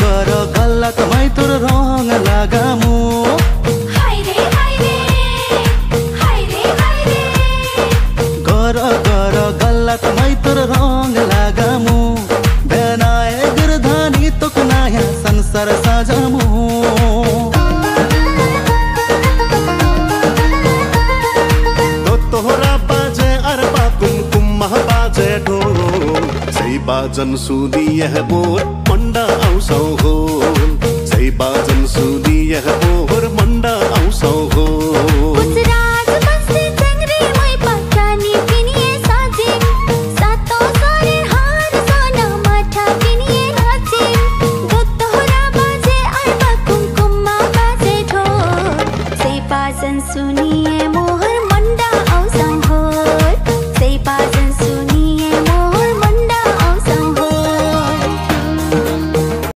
गर गल्ला तमाई तोर रंग लागामु गर गर गल्ला तमाई तोर रंग लागामु बेनाए गिरधानी तोक नया संसार साजामु तो तोहरा बाजे अरबा कुमकुम बाजे ढोल सही बाजन सुनी यह बोल मंडा आउँछौ हो सही बाजन सुनी